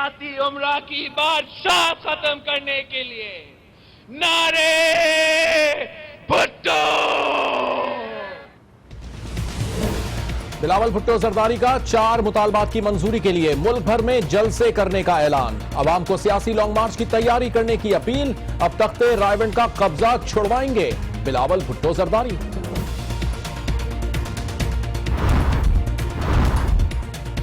सियासी उम्रा की बादशाह खत्म करने के लिए नारे भुट्टो। बिलावल भुट्टो जरदारी का 4 मुतालबात की मंजूरी के लिए मुल्क भर में जलसे करने का ऐलान। अवाम को सियासी लॉन्ग मार्च की तैयारी करने की अपील। अब तख्ते रायवंड का कब्जा छुड़वाएंगे बिलावल भुट्टो जरदारी।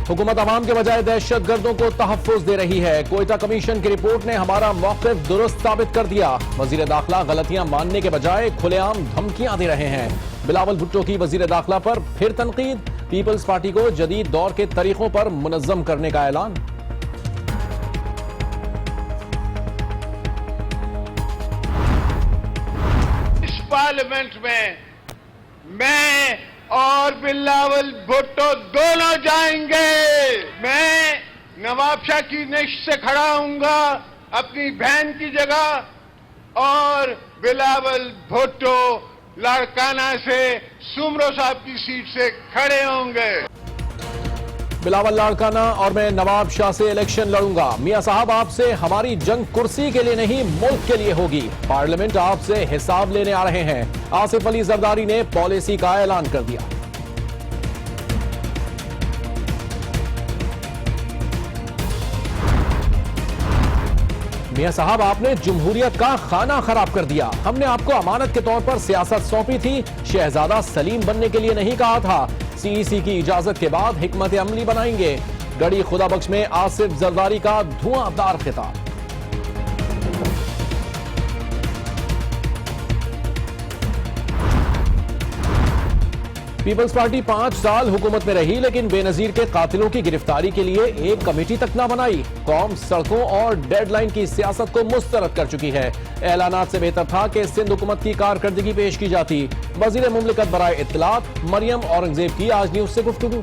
हुकूमत अवाम के बजाय दहशतगर्दों को तहफ्फुज दे रही है। कोयटा कमीशन की रिपोर्ट ने हमारा मौक़िफ़ दुरुस्त साबित कर दिया। वजीर दाखिला गलतियां मानने के बजाय खुलेआम धमकियां दे रहे हैं। बिलावल भुट्टो की वजीर दाखिला पर फिर तनकीद। पीपल्स पार्टी को जदीद दौर के तरीकों पर मुनज़्ज़म करने का ऐलान। इस पार्लियामेंट में मैं और बिलावल भुट्टो दोनों जाएंगे। मैं नवाब शाह की निश्त से खड़ा होऊंगा अपनी बहन की जगह, और बिलावल भुट्टो लाड़काना से सुमरो साहब की सीट से खड़े होंगे। बिलावल लाड़काना और मैं नवाब शाह से इलेक्शन लड़ूंगा। मियां साहब, आपसे हमारी जंग कुर्सी के लिए नहीं मुल्क के लिए होगी। पार्लियामेंट आपसे हिसाब लेने आ रहे हैं। आसिफ अली जरदारी ने पॉलिसी का ऐलान कर दिया। मियां साहब, आपने जमहूरियत का खाना खराब कर दिया। हमने आपको अमानत के तौर पर सियासत सौंपी थी, शहजादा सलीम बनने के लिए नहीं कहा था। सीईसी की इजाजत के बाद हिकमत अमली बनाएंगे। गढ़ी खुदा बख्श में आसिफ जरदारी का धुआंधार खिताब। पीपल्स पार्टी 5 साल हुकूमत में रही, लेकिन बेनजीर के कातिलों की गिरफ्तारी के लिए एक कमेटी तक ना बनाई। कौम सड़कों और डेडलाइन की सियासत को मुस्तरद कर चुकी है। ऐलानात से बेहतर था कि सिंध हुकूमत की कारकर्दगी पेश की जाती। वजीर मुमलिकत बराए इत्तलात मरियम औरंगजेब की आज न्यूज से गुफ्तगू।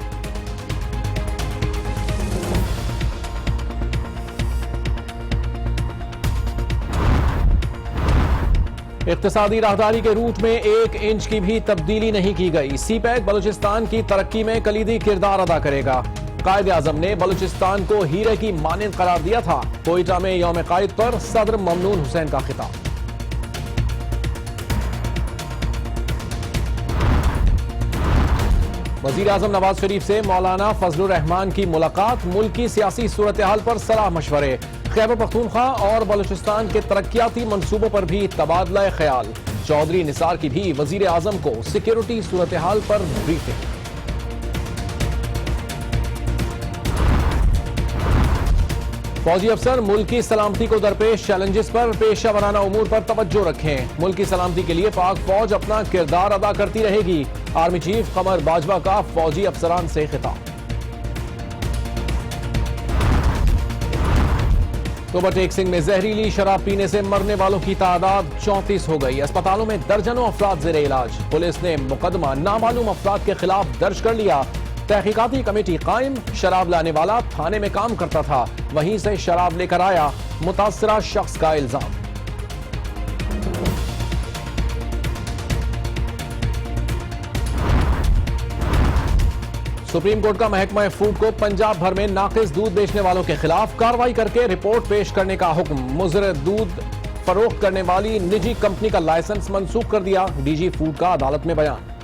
इक्तिसादी राहदारी के रूट में 1 इंच की भी तब्दीली नहीं की गई। सीपैक बलूचिस्तान की तरक्की में कलीदी किरदार अदा करेगा। कायदे आजम ने बलूचिस्तान को हीरे की मानंद करार दिया था। कोयटा में यौम कायद पर सदर ममनून हुसैन का खिताब। वजीर आजम नवाज शरीफ से मौलाना फजलुर रहमान की मुलाकात। मुल्क की सियासी सूरत हाल पर सलाह मशवरे। खैबर पख्तूनख्वा और बलूचिस्तान के तरक्याती मंसूबों पर भी तबादला ख्याल। चौधरी निसार की भी वजीर आजम को सिक्योरिटी सूरत हाल पर ब्रीफिंग। फौजी अफसर मुल्क की सलामती को दरपेश चैलेंजेस पर पेशा वराना उमूर पर तवज्जो रखें। मुल्क की सलामती के लिए पाक फौज अपना किरदार अदा करती रहेगी। आर्मी चीफ कमर बाजवा का फौजी अफसरान से खिताब। ओवरटेक सिंह में जहरीली शराब पीने से मरने वालों की तादाद 34 हो गई। अस्पतालों में दर्जनों अफराद जेरे इलाज। पुलिस ने मुकदमा नामालूम अफराद के खिलाफ दर्ज कर लिया। तहकीकाती कमेटी कायम। शराब लाने वाला थाने में काम करता था, वहीं से शराब लेकर आया। मुतासरा शख्स का इल्जाम। सुप्रीम कोर्ट का महकमा फूड को पंजाब भर में नाकिस दूध बेचने वालों के खिलाफ कार्रवाई करके रिपोर्ट पेश करने का हुक्म। मुज़र दूध फरोख्त करने वाली निजी कंपनी का लाइसेंस मंसूख कर दिया। डीजी फूड का अदालत में बयान।